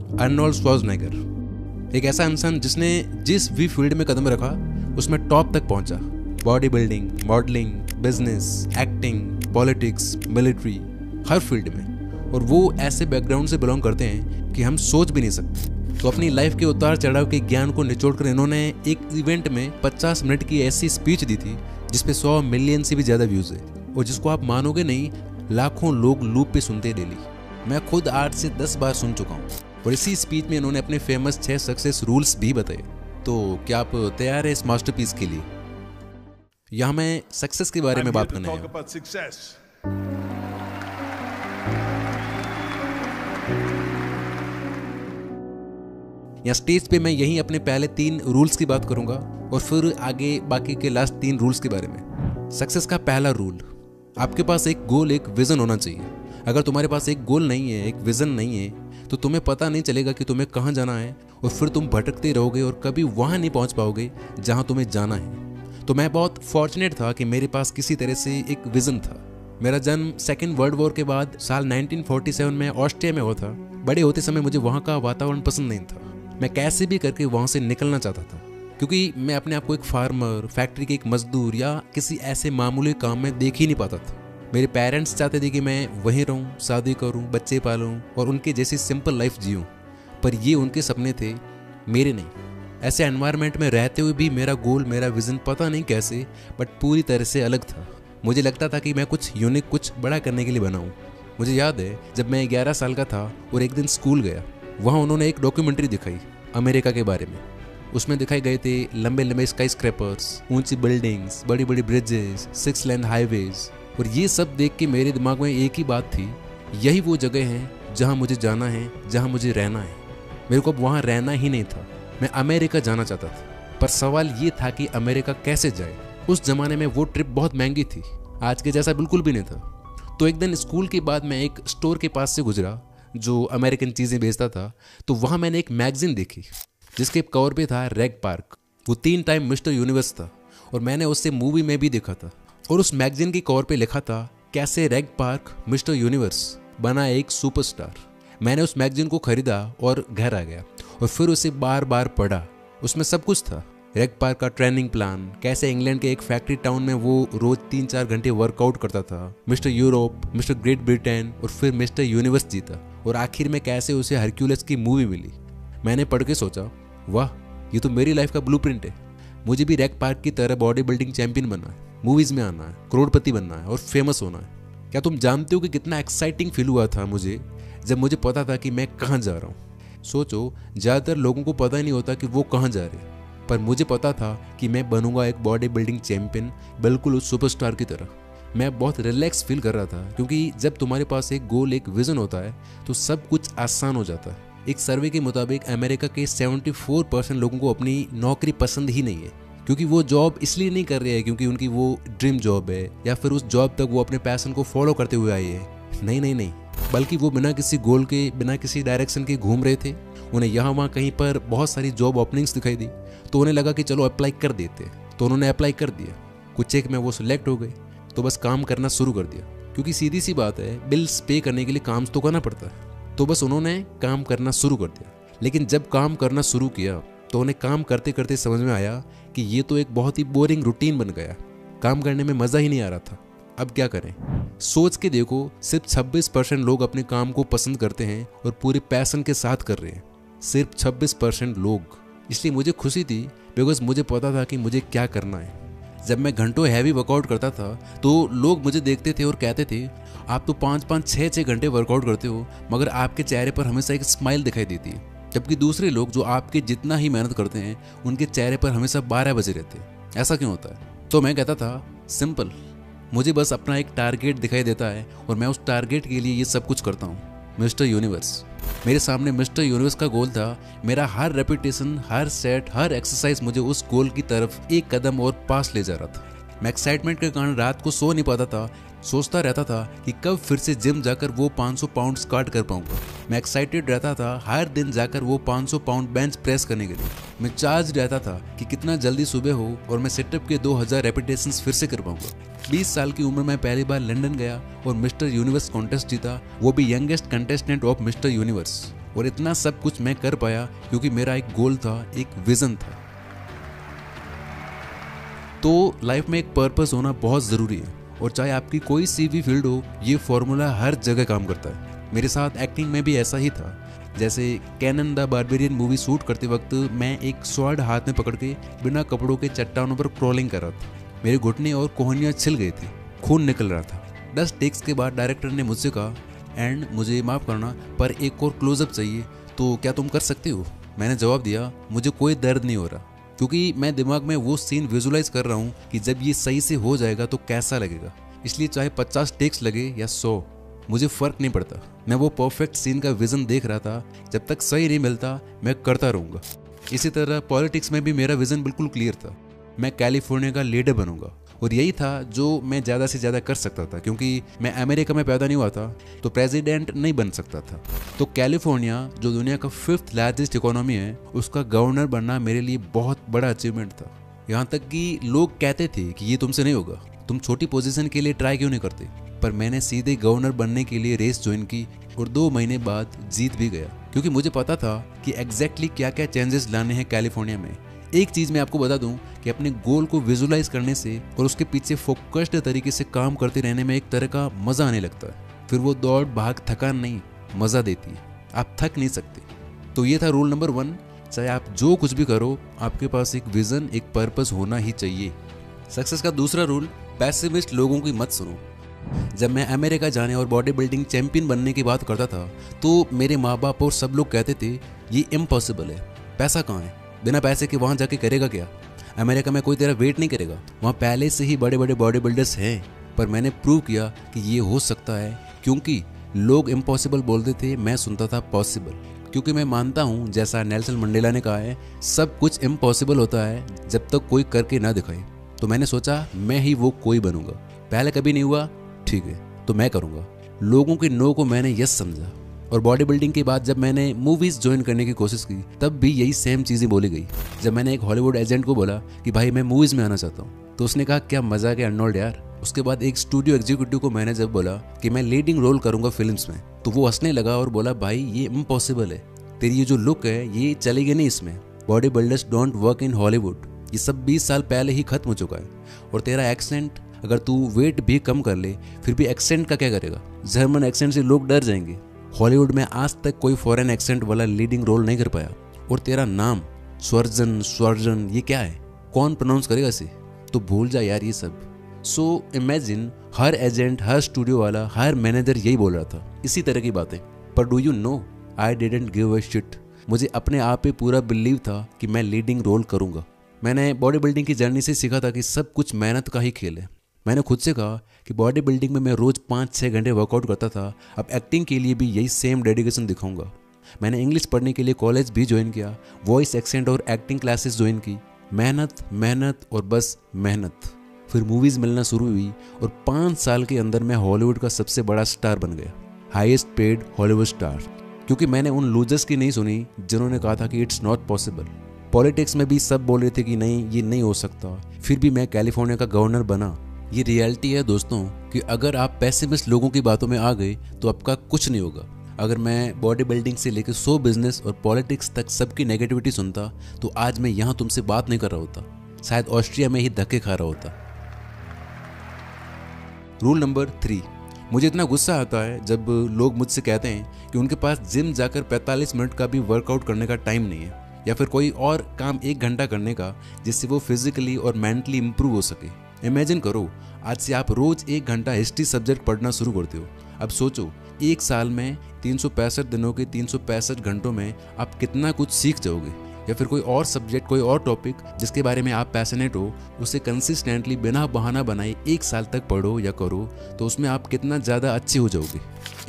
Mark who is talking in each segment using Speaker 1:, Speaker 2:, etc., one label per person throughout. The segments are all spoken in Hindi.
Speaker 1: अर्नोल्ड श्वार्ज़नेगर, एक ऐसा इंसान जिसने जिस भी फील्ड में कदम रखा उसमें टॉप तक पहुंचा। Body building, modelling, business, acting, politics, military, हर फील्ड में। और वो ऐसे बैकग्राउंड से बिलोंग करते हैं कि हम सोच भी नहीं सकते। तो अपनी लाइफ के उतार चढ़ाव के ज्ञान को निचोड़कर इन्होंने एक इवेंट में 50 मिनट की ऐसी स्पीच दी थी जिसपे 100 मिलियन से भी ज़्यादा व्यूज़ है, और जिसको आप मानोगे नहीं, लाखों लोग लूप पे सुनते डेली। मैं खुद 8 से 10 बार सुन चुका हूँ। और इसी स्पीच में इन्होंने अपने फेमस 6 सक्सेस रूल्स भी बताए। तो क्या आप तैयार हैं इस मास्टरपीस के लिए? यहाँ मैं सक्सेस के बारे में बात करने आया हूँ। यहाँ स्टेज पे मैं यही अपने पहले 3 रूल्स की बात करूंगा और फिर आगे बाकी के लास्ट 3 रूल्स के बारे में। सक्सेस का पहला रूल, आपके पास एक गोल, एक विजन होना चाहिए। अगर तुम्हारे पास एक गोल नहीं है, एक विजन नहीं है, तो तुम्हें पता नहीं चलेगा कि तुम्हें कहाँ जाना है, और फिर तुम भटकते रहोगे और कभी वहाँ नहीं पहुँच पाओगे जहाँ तुम्हें जाना है। तो मैं बहुत फॉर्चुनेट था कि मेरे पास किसी तरह से एक विजन था। मेरा जन्म सेकेंड वर्ल्ड वॉर के बाद साल 1947 में ऑस्ट्रिया में हुआ था। बड़े होते समय मुझे वहाँ का वातावरण पसंद नहीं था। मैं कैसे भी करके वहाँ से निकलना चाहता था, क्योंकि मैं अपने आप को एक फार्मर, फैक्ट्री के एक मजदूर या किसी ऐसे मामूली काम में देख ही नहीं पाता था। मेरे पेरेंट्स चाहते थे कि मैं वहीं रहूं, शादी करूं, बच्चे पालूं और उनके जैसी सिंपल लाइफ जीऊं, पर ये उनके सपने थे, मेरे नहीं। ऐसे एनवायरनमेंट में रहते हुए भी मेरा गोल, मेरा विजन पता नहीं कैसे बट पूरी तरह से अलग था। मुझे लगता था कि मैं कुछ यूनिक, कुछ बड़ा करने के लिए बना हूँ। मुझे याद है जब मैं 11 साल का था और एक दिन स्कूल गया, वहाँ उन्होंने एक डॉक्यूमेंट्री दिखाई अमेरिका के बारे में। उसमें दिखाए गए थे लंबे लंबे स्काई स्क्रैपर्स, ऊंची बिल्डिंग्स, बड़ी बड़ी ब्रिजेस, 6 लेन हाईवेज। और ये सब देख के मेरे दिमाग में एक ही बात थी, यही वो जगह है जहाँ मुझे जाना है, जहाँ मुझे रहना है। मेरे को अब वहाँ रहना ही नहीं था, मैं अमेरिका जाना चाहता था। पर सवाल ये था कि अमेरिका कैसे जाए। उस जमाने में वो ट्रिप बहुत महंगी थी, आज के जैसा बिल्कुल भी नहीं था। तो एक दिन स्कूल के बाद मैं एक स्टोर के पास से गुजरा जो अमेरिकन चीज़ें बेचता था। तो वहाँ मैंने एक मैगजीन देखी जिसके कवर पे था रेग पार्क। वो 3 टाइम मिस्टर यूनिवर्स था और मैंने उससे मूवी में भी देखा था। और उस मैगजीन की कवर पे लिखा था कैसे रेग पार्क मिस्टर यूनिवर्स बना एक सुपरस्टार। मैंने उस मैगजीन को खरीदा और घर आ गया और फिर उसे बार बार पढ़ा। उसमें सब कुछ था, रेग पार्क का ट्रेनिंग प्लान, कैसे इंग्लैंड के एक फैक्ट्री टाउन में वो रोज 3-4 घंटे वर्कआउट करता था, mister Europe, mister great Britain और फिर मिस्टर यूनिवर्स जीता, और आखिर में कैसे उसे हरक्यूलिस की मूवी मिली। मैंने पढ़ के सोचा, वाह, ये तो मेरी लाइफ का ब्लूप्रिंट है। मुझे भी रेग पार्क की तरह बॉडी बिल्डिंग चैंपियन बनना है, मूवीज में आना है, करोड़पति बनना है और फेमस होना है। क्या तुम जानते हो कि कितना एक्साइटिंग फील हुआ था मुझे जब मुझे पता था कि मैं कहाँ जा रहा हूँ। सोचो, ज़्यादातर लोगों को पता ही नहीं होता कि वो कहाँ जा रहे हैं, पर मुझे पता था कि मैं बनूंगा एक बॉडी बिल्डिंग चैंपियन, बिल्कुल उस सुपरस्टार की तरह। मैं बहुत रिलैक्स फील कर रहा था, क्योंकि जब तुम्हारे पास एक गोल, एक विजन होता है तो सब कुछ आसान हो जाता है। एक सर्वे के मुताबिक अमेरिका के 74% लोगों को अपनी नौकरी पसंद ही नहीं है, क्योंकि वो जॉब इसलिए नहीं कर रहे हैं क्योंकि उनकी वो ड्रीम जॉब है या फिर उस जॉब तक वो अपने पैशन को फॉलो करते हुए आए हैं। नहीं, बल्कि वो बिना किसी गोल के, बिना किसी डायरेक्शन के घूम रहे थे। उन्हें यहाँ वहाँ कहीं पर बहुत सारी जॉब ओपनिंग्स दिखाई दी तो उन्हें लगा कि चलो अप्लाई कर देते, तो उन्होंने अप्लाई कर दिया। कुछ एक में वो सिलेक्ट हो गए तो बस काम करना शुरू कर दिया, क्योंकि सीधी सी बात है, बिल्स पे करने के लिए काम तो करना पड़ता है। तो बस उन्होंने काम करना शुरू कर दिया। लेकिन जब काम करना शुरू किया तो उन्हें काम करते करते समझ में आया कि ये तो एक बहुत ही बोरिंग रूटीन बन गया, काम करने में मज़ा ही नहीं आ रहा था। अब क्या करें? सोच के देखो, सिर्फ 26% लोग अपने काम को पसंद करते हैं और पूरे पैशन के साथ कर रहे हैं, सिर्फ 26% लोग। इसलिए मुझे खुशी थी, बिकॉज मुझे पता था कि मुझे क्या करना है। जब मैं घंटों हैवी वर्कआउट करता था तो लोग मुझे देखते थे और कहते थे, आप तो 5-5, 6-6 घंटे वर्कआउट करते हो, मगर आपके चेहरे पर हमेशा एक स्माइल दिखाई देती है। जबकि दूसरे लोग जो आपके जितना ही मेहनत करते हैं, उनके चेहरे पर हमेशा 12 बजे रहते हैं। ऐसा क्यों होता है? तो मैं कहता था, सिंपल, मुझे बस अपना एक टारगेट दिखाई देता है और मैं उस टारगेट के लिए ये सब कुछ करता हूँ। मिस्टर यूनिवर्स, मेरे सामने मिस्टर यूनिवर्स का गोल था। मेरा हर रेपिटेशन, हर सेट, हर एक्सरसाइज मुझे उस गोल की तरफ एक कदम और पास ले जा रहा था। मैं एक्साइटमेंट के कारण रात को सो नहीं पाता था, सोचता रहता था कि कब फिर से जिम जाकर वो 500 पाउंड स्क्वाट कर पाऊंगा। मैं एक्साइटेड रहता था हर दिन जाकर वो 500 पाउंड बेंच प्रेस करने के लिए। मैं चार्ज रहता था कि कितना जल्दी सुबह हो और मैं सेटअप के 2000 रेपिटेशंस फिर से कर पाऊंगा। 20 साल की उम्र में पहली बार लंदन गया और मिस्टर यूनिवर्स कॉन्टेस्ट जीता, वो भी youngest contestant of mister universe. और इतना सब कुछ मैं कर पाया क्योंकि मेरा एक गोल था, एक विजन था। तो लाइफ में एक पर्पस होना बहुत ज़रूरी है, और चाहे आपकी कोई सी भी फील्ड हो, ये फॉर्मूला हर जगह काम करता है। मेरे साथ एक्टिंग में भी ऐसा ही था। जैसे Conan the barbarian movie shoot करते वक्त मैं एक स्वॉर्ड हाथ में पकड़ के बिना कपड़ों के चट्टानों पर क्रॉलिंग कर रहा था। मेरे घुटने और कोहनियाँ छिल गई थी, खून निकल रहा था। 10 टेक्स के बाद डायरेक्टर ने मुझसे कहा, एंड मुझे माफ़ करना पर एक और क्लोजअप चाहिए, तो क्या तुम कर सकते हो? मैंने जवाब दिया, मुझे कोई दर्द नहीं हो रहा, क्योंकि मैं दिमाग में वो सीन विजुलाइज कर रहा हूँ कि जब ये सही से हो जाएगा तो कैसा लगेगा। इसलिए चाहे 50 टेक्स लगे या 100, मुझे फ़र्क नहीं पड़ता। मैं वो परफेक्ट सीन का विज़न देख रहा था। जब तक सही नहीं मिलता मैं करता रहूँगा। इसी तरह पॉलिटिक्स में भी मेरा विज़न बिल्कुल क्लियर था। मैं कैलिफोर्निया का लीडर बनूंगा, और यही था जो मैं ज़्यादा से ज़्यादा कर सकता था, क्योंकि मैं अमेरिका में पैदा नहीं हुआ था तो प्रेसिडेंट नहीं बन सकता था। तो कैलिफोर्निया जो दुनिया का 5th लार्जेस्ट इकोनॉमी है, उसका गवर्नर बनना मेरे लिए बहुत बड़ा अचीवमेंट था। यहाँ तक कि लोग कहते थे कि ये तुमसे नहीं होगा, तुम छोटी पोजीशन के लिए ट्राई क्यों नहीं करते। पर मैंने सीधे गवर्नर बनने के लिए रेस ज्वाइन की और 2 महीने बाद जीत भी गया, क्योंकि मुझे पता था कि एग्जैक्टली क्या क्या चेंजेस लाने हैं कैलिफोर्निया में। एक चीज़ मैं आपको बता दूं कि अपने गोल को विजुलाइज करने से और उसके पीछे फोकस्ड तरीके से काम करते रहने में एक तरह का मज़ा आने लगता है। फिर वो दौड़ भाग थकान नहीं, मज़ा देती है। आप थक नहीं सकते। तो ये था रूल नंबर 1, चाहे आप जो कुछ भी करो, आपके पास एक विज़न, एक पर्पस होना ही चाहिए। सक्सेस का दूसरा रूल, पैसिमिस्ट लोगों की मत सुनो। जब मैं अमेरिका जाने और बॉडी बिल्डिंग चैंपियन बनने की बात करता था तो मेरे माँ बाप और सब लोग कहते थे ये इम्पॉसिबल है, पैसा कहाँ है, बिना पैसे के वहाँ जाके करेगा क्या, अमेरिका में कोई तेरा वेट नहीं करेगा, वहाँ पहले से ही बड़े बड़े बॉडी बिल्डर्स हैं। पर मैंने प्रूव किया कि ये हो सकता है, क्योंकि लोग इम्पॉसिबल बोलते थे, मैं सुनता था पॉसिबल। क्योंकि मैं मानता हूँ, जैसा नेल्सन मंडेला ने कहा है, सब कुछ इम्पॉसिबल होता है जब तक कोई करके ना दिखाए। तो मैंने सोचा मैं ही वो कोई बनूंगा। पहले कभी नहीं हुआ, ठीक है तो मैं करूंगा। लोगों के नो को मैंने यस समझा। और बॉडी बिल्डिंग के बाद जब मैंने मूवीज ज्वाइन करने की कोशिश की, तब भी यही सेम चीज़ें बोली गई। जब मैंने एक हॉलीवुड एजेंट को बोला कि भाई मैं मूवीज में आना चाहता हूँ, तो उसने कहा क्या मजाक है अर्नोल्ड यार। उसके बाद एक स्टूडियो एग्जीक्यूटिव को मैंने जब बोला कि मैं लीडिंग रोल करूंगा फिल्म्स में, तो वो हंसने लगा और बोला भाई ये इम्पॉसिबल है, तेरी ये जो लुक है ये चलेगी नहीं इसमें, body builders don't work in Hollywood, ये सब 20 साल पहले ही खत्म हो चुका है। और तेरा एक्सेंट, अगर तू वेट भी कम कर ले फिर भी एक्सेंट का क्या करेगा, जर्मन एक्सेंट से लोग डर जाएंगे। हॉलीवुड में आज तक कोई फॉरेन एक्सेंट वाला लीडिंग रोल नहीं कर पाया। और तेरा नाम स्वर्जन ये क्या है, कौन प्रोनाउंस करेगा इसे, तो भूल जा यार ये सब। सो इमेजिन हर एजेंट, हर स्टूडियो वाला, हर मैनेजर यही बोल रहा था, इसी तरह की बातें। पर do you know, I didn't give a shit. मुझे अपने आप पे पूरा बिलीव था कि मैं लीडिंग रोल करूंगा। मैंने बॉडी बिल्डिंग की जर्नी से सीखा था कि सब कुछ मेहनत का ही खेल है। मैंने खुद से कहा कि बॉडी बिल्डिंग में मैं रोज़ 5-6 घंटे वर्कआउट करता था, अब एक्टिंग के लिए भी यही सेम डेडिकेशन दिखाऊंगा। मैंने इंग्लिश पढ़ने के लिए कॉलेज भी ज्वाइन किया, वॉइस एक्सेंट और एक्टिंग क्लासेस ज्वाइन की। मेहनत मेहनत और बस मेहनत। फिर मूवीज़ मिलना शुरू हुई और 5 साल के अंदर मैं हॉलीवुड का सबसे बड़ा स्टार बन गया, हाईएस्ट पेड हॉलीवुड स्टार। क्योंकि मैंने उन लूजर्स की नहीं सुनी जिन्होंने कहा था कि इट्स नॉट पॉसिबल। पॉलिटिक्स में भी सब बोल रहे थे कि नहीं ये नहीं हो सकता, फिर भी मैं कैलिफोर्निया का गवर्नर बना। ये रियलिटी है दोस्तों कि अगर आप पैसिमिस्ट लोगों की बातों में आ गए तो आपका कुछ नहीं होगा। अगर मैं बॉडी बिल्डिंग से लेकर शो बिजनेस और पॉलिटिक्स तक सबकी नेगेटिविटी सुनता तो आज मैं यहाँ तुमसे बात नहीं कर रहा होता, शायद ऑस्ट्रिया में ही धक्के खा रहा होता। रूल नंबर 3, मुझे इतना गुस्सा आता है जब लोग मुझसे कहते हैं कि उनके पास जिम जाकर 45 मिनट का भी वर्कआउट करने का टाइम नहीं है, या फिर कोई और काम 1 घंटा करने का जिससे वो फिजिकली और मेंटली इंप्रूव हो सके। इमेजिन करो, आज से आप रोज 1 घंटा हिस्ट्री सब्जेक्ट पढ़ना शुरू करते हो। अब सोचो, 1 साल में 365 दिनों के 365 घंटों में आप कितना कुछ सीख जाओगे। या फिर कोई और सब्जेक्ट, कोई और टॉपिक जिसके बारे में आप पैशनेट हो, उसे कंसिस्टेंटली बिना बहाना बनाए 1 साल तक पढ़ो या करो, तो उसमें आप कितना ज़्यादा अच्छे हो जाओगे।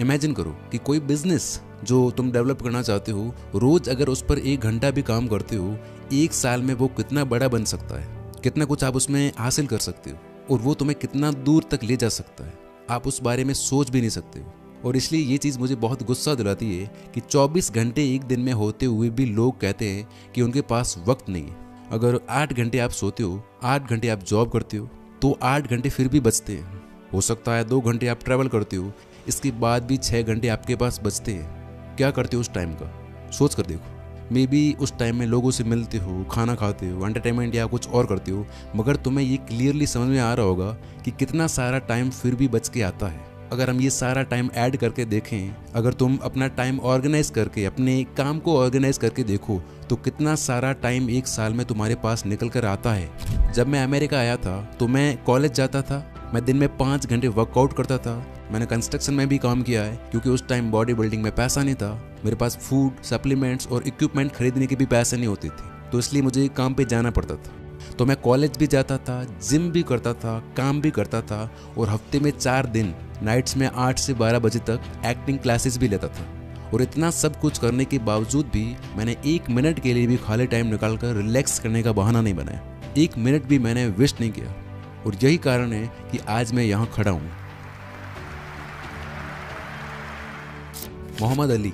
Speaker 1: इमेजिन करो कि कोई बिजनेस जो तुम डेवलप करना चाहते हो, रोज अगर उस पर 1 घंटा भी काम करते हो, 1 साल में वो कितना बड़ा बन सकता है, कितना कुछ आप उसमें हासिल कर सकते हो, और वो तुम्हें कितना दूर तक ले जा सकता है, आप उस बारे में सोच भी नहीं सकते हो। और इसलिए ये चीज़ मुझे बहुत गुस्सा दिलाती है कि 24 घंटे एक दिन में होते हुए भी लोग कहते हैं कि उनके पास वक्त नहीं है। अगर 8 घंटे आप सोते हो, 8 घंटे आप जॉब करते हो, तो 8 घंटे फिर भी बचते हैं। हो सकता है 2 घंटे आप ट्रैवल करते हो, इसके बाद भी 6 घंटे आपके पास बचते हैं। क्या करते हो उस टाइम का? सोच कर देखो, मे बी उस टाइम में लोगों से मिलते हो, खाना खाते हो, एंटरटेनमेंट या कुछ और करते हो, मगर तुम्हें ये क्लियरली समझ में आ रहा होगा कि कितना सारा टाइम फिर भी बच के आता है। अगर हम ये सारा टाइम ऐड करके देखें, अगर तुम अपना टाइम ऑर्गेनाइज करके, अपने काम को ऑर्गेनाइज करके देखो, तो कितना सारा टाइम एक साल में तुम्हारे पास निकल कर आता है। जब मैं अमेरिका आया था तो मैं कॉलेज जाता था, मैं दिन में 5 घंटे वर्कआउट करता था। मैंने कंस्ट्रक्शन में भी काम किया है क्योंकि उस टाइम बॉडी बिल्डिंग में पैसा नहीं था, मेरे पास फूड, सप्लीमेंट्स और इक्विपमेंट खरीदने के भी पैसे नहीं होते थे, तो इसलिए मुझे काम पे जाना पड़ता था। तो मैं कॉलेज भी जाता था, जिम भी करता था, काम भी करता था, और हफ्ते में 4 दिन नाइट्स में 8 से 12 बजे तक एक्टिंग क्लासेस भी लेता था। और इतना सब कुछ करने के बावजूद भी मैंने 1 मिनट के लिए भी खाली टाइम निकालकर रिलैक्स करने का बहाना नहीं बनाया। 1 मिनट भी मैंने वेस्ट नहीं किया, और यही कारण है कि आज मैं यहाँ खड़ा हूँ। मोहम्मद अली,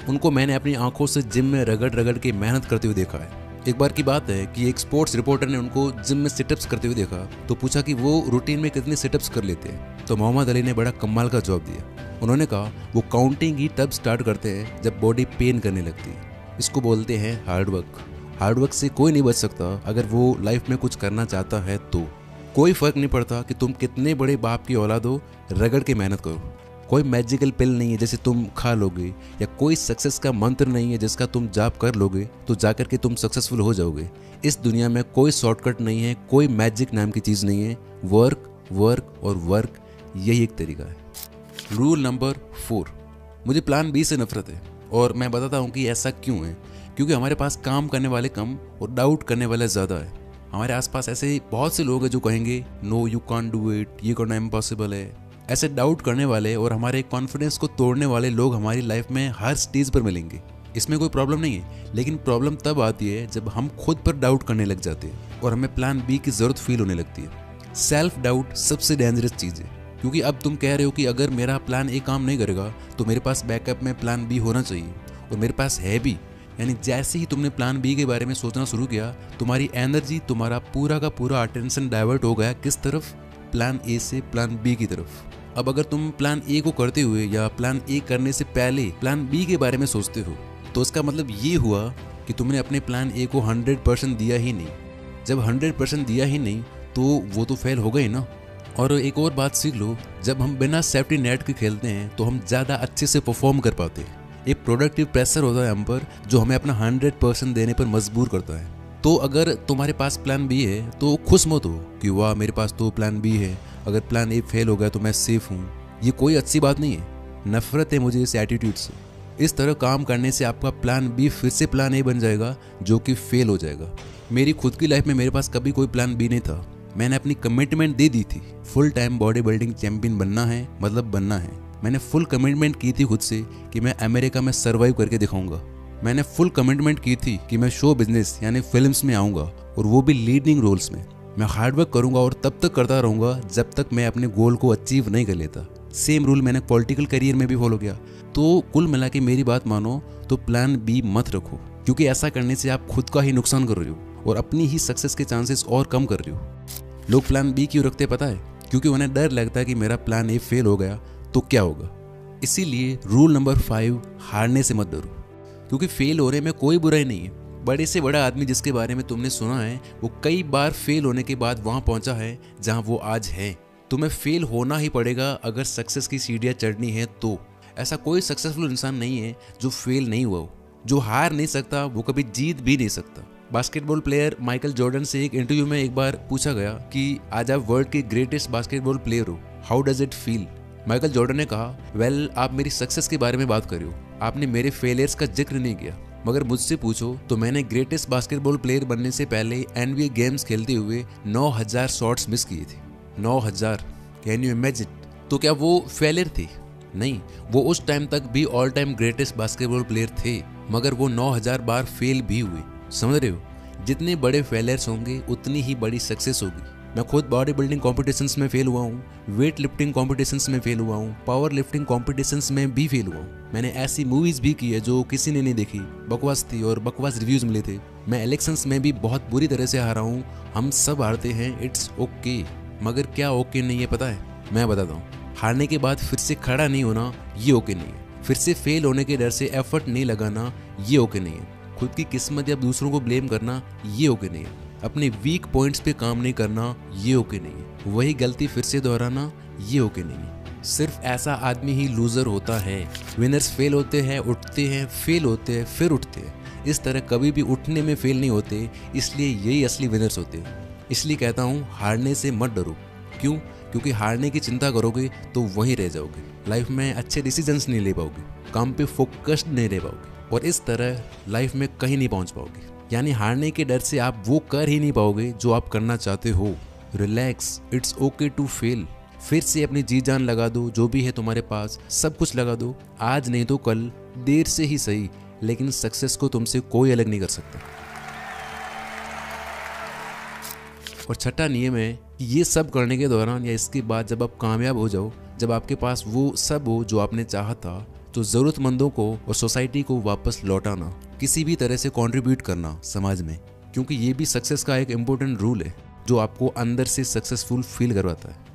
Speaker 1: उनको मैंने अपनी आंखों से जिम में रगड़ रगड़ के मेहनत करते हुए देखा है। एक बार की बात है कि एक स्पोर्ट्स रिपोर्टर ने उनको जिम में सिटअप्स करते हुए देखा, तो पूछा कि वो रूटीन में कितने सिटअप्स कर लेते हैं। तो मोहम्मद अली ने बड़ा कमाल का जवाब दिया। उन्होंने कहा वो काउंटिंग ही तब स्टार्ट करते हैं जब बॉडी पेन करने लगती है। इसको बोलते हैं हार्डवर्क। हार्डवर्क से कोई नहीं बच सकता अगर वो लाइफ में कुछ करना चाहता है तो। कोई फर्क नहीं पड़ता कि तुम कितने बड़े बाप की औलाद हो, रगड़ के मेहनत करो। कोई मैजिकल पिल नहीं है जिसे तुम खा लोगे, या कोई सक्सेस का मंत्र नहीं है जिसका तुम जाप कर लोगे तो जाकर के तुम सक्सेसफुल हो जाओगे। इस दुनिया में कोई शॉर्टकट नहीं है, कोई मैजिक नाम की चीज़ नहीं है। वर्क वर्क और वर्क, यही एक तरीका है। रूल नंबर 4, मुझे प्लान बी से नफरत है, और मैं बताता हूँ कि ऐसा क्यों है। क्योंकि हमारे पास काम करने वाले कम और डाउट करने वाले ज़्यादा है। हमारे आसपास ऐसे बहुत से लोग हैं जो कहेंगे no you can't do it, ये करना इम्पॉसिबल है। ऐसे डाउट करने वाले और हमारे कॉन्फिडेंस को तोड़ने वाले लोग हमारी लाइफ में हर स्टेज पर मिलेंगे। इसमें कोई प्रॉब्लम नहीं है, लेकिन प्रॉब्लम तब आती है जब हम खुद पर डाउट करने लग जाते हैं और हमें प्लान बी की ज़रूरत फील होने लगती है। सेल्फ डाउट सबसे डेंजरस चीज़ है, क्योंकि अब तुम कह रहे हो कि अगर मेरा प्लान ए काम नहीं करेगा तो मेरे पास बैकअप में प्लान बी होना चाहिए, और मेरे पास है भी। यानी जैसे ही तुमने प्लान बी के बारे में सोचना शुरू किया, तुम्हारी एनर्जी, तुम्हारा पूरा का पूरा अटेंशन डाइवर्ट हो गया किस तरफ? प्लान ए से प्लान बी की तरफ। अब अगर तुम प्लान ए को करते हुए या प्लान ए करने से पहले प्लान बी के बारे में सोचते हो, तो इसका मतलब ये हुआ कि तुमने अपने प्लान ए को 100% दिया ही नहीं। जब 100% दिया ही नहीं तो वो तो फेल हो गए ना। और एक और बात सीख लो, जब हम बिना सेफ्टी नेट के खेलते हैं तो हम ज़्यादा अच्छे से परफॉर्म कर पाते हैं। एक प्रोडक्टिव प्रेशर होता है हम पर, जो हमें अपना 100% देने पर मजबूर करता है। तो अगर तुम्हारे पास प्लान बी है तो खुश मत हो कि वाह मेरे पास तो प्लान बी है, अगर प्लान ए फेल हो गया तो मैं सेफ हूँ। ये कोई अच्छी बात नहीं है। नफरत है मुझे इस एटीट्यूड से। इस तरह काम करने से आपका प्लान बी फिर से प्लान ए बन जाएगा, जो कि फेल हो जाएगा। मेरी खुद की लाइफ में मेरे पास कभी कोई प्लान बी नहीं था। मैंने अपनी कमिटमेंट दे दी थी, full time body building champion बनना है, मतलब बनना है। मैंने फुल कमिटमेंट की थी खुद से कि मैं अमेरिका में सर्वाइव करके दिखाऊंगा। मैंने फुल कमिटमेंट की थी कि मैं शो बिजनेस यानी फिल्म्स में आऊँगा, और वो भी लीडिंग रोल्स में। मैं हार्डवर्क करूँगा और तब तक करता रहूँगा जब तक मैं अपने गोल को अचीव नहीं कर लेता। सेम रूल मैंने पॉलिटिकल करियर में भी फॉलो किया। तो कुल मिला के मेरी बात मानो तो प्लान बी मत रखो, क्योंकि ऐसा करने से आप खुद का ही नुकसान कर रहे हो और अपनी ही सक्सेस के चांसेस और कम कर रहे हो। लोग प्लान बी क्यों रखते पता है? क्योंकि उन्हें डर लगता है कि मेरा प्लान ए फेल हो गया तो क्या होगा। इसीलिए रूल नंबर 5, हारने से मत डरो, क्योंकि फेल होने में कोई बुराई नहीं है। बड़े से बड़ा आदमी जिसके बारे में तुमने सुना है, वो कई बार फेल होने के बाद वहां पहुंचा है जहां वो आज है। तुम्हें फेल होना ही पड़ेगा अगर सक्सेस की सीढ़ियां चढ़नी है तो। ऐसा कोई सक्सेसफुल इंसान नहीं है जो फेल नहीं हुआ हो। जो हार नहीं सकता वो कभी जीत भी नहीं सकता। बास्केटबॉल प्लेयर माइकल जॉर्डन से एक इंटरव्यू में एक बार पूछा गया कि आज आप वर्ल्ड के ग्रेटेस्ट बास्केटबॉल प्लेयर हो, how does it feel? Michael Jordan ने कहा, वेल आप मेरी सक्सेस के बारे में बात कर रहे हो, आपने मेरे फेलियर्स का जिक्र नहीं किया। मगर मुझसे पूछो तो मैंने ग्रेटेस्ट बास्केटबॉल प्लेयर बनने से पहले NBA गेम्स खेलते हुए 9000 शॉट्स मिस किए थे। 9000, कैन यू इमेजिन? तो क्या वो फेलियर थी? नहीं, वो उस टाइम तक भी all time greatest basketball player थे, मगर वो 9000 बार फेल भी हुए। समझ रहे हो? जितने बड़े फेलियर्स होंगे उतनी ही बड़ी सक्सेस होगी। मैं खुद बॉडी बिल्डिंग कॉम्पिटिशन्स में फेल हुआ हूँ, वेट लिफ्टिंग कॉम्पिटिशन्स में फेल हुआ हूँ, पावर लिफ्टिंग कॉम्पिटिशन्स में भी फेल हुआ हूँ। मैंने ऐसी मूवीज भी की है जो किसी ने नहीं देखी, बकवास थी और बकवास रिव्यूज मिले थे। मैं इलेक्शंस में भी बहुत बुरी तरह से हारा हूँ। हम सब हारते हैं, इट्स ओके। मगर क्या ओके नहीं है पता है? मैं बताता हूँ। हारने के बाद फिर से खड़ा नहीं होना, ये ओके नहीं है। फिर से फेल होने के डर से एफर्ट नहीं लगाना ये ओके नहीं है। खुद की किस्मत या दूसरों को ब्लेम करना ये ओके नहीं है। अपने वीक पॉइंट्स पे काम नहीं करना ये ओके नहीं है। वही गलती फिर से दोहराना ये ओके नहीं है। सिर्फ ऐसा आदमी ही लूजर होता है। विनर्स फेल होते हैं, उठते हैं, फेल होते हैं, फिर उठते हैं। इस तरह कभी भी उठने में फेल नहीं होते, इसलिए यही असली विनर्स होते हैं। इसलिए कहता हूँ हारने से मत डरो। क्यों? क्योंकि हारने की चिंता करोगे तो वहीं रह जाओगे। लाइफ में अच्छे डिसीजंस नहीं ले पाओगे, काम पे फोकस्ड नहीं रह पाओगे और इस तरह लाइफ में कहीं नहीं पहुंच पाओगे। यानी हारने के डर से आप वो कर ही नहीं पाओगे जो आप करना चाहते हो। Relax, it's okay to fail. फिर से अपनी जी जान लगा दो, जो भी है तुम्हारे पास सब कुछ लगा दो। आज नहीं तो कल, देर से ही सही, लेकिन सक्सेस को तुमसे कोई अलग नहीं कर सकता। और छठा नियम है कि ये सब करने के दौरान या इसके बाद जब आप कामयाब हो जाओ, जब आपके पास वो सब हो जो आपने चाहा था, तो ज़रूरतमंदों को और सोसाइटी को वापस लौटाना, किसी भी तरह से कंट्रीब्यूट करना समाज में, क्योंकि ये भी सक्सेस का एक इम्पोर्टेंट रूल है जो आपको अंदर से सक्सेसफुल फील करवाता है।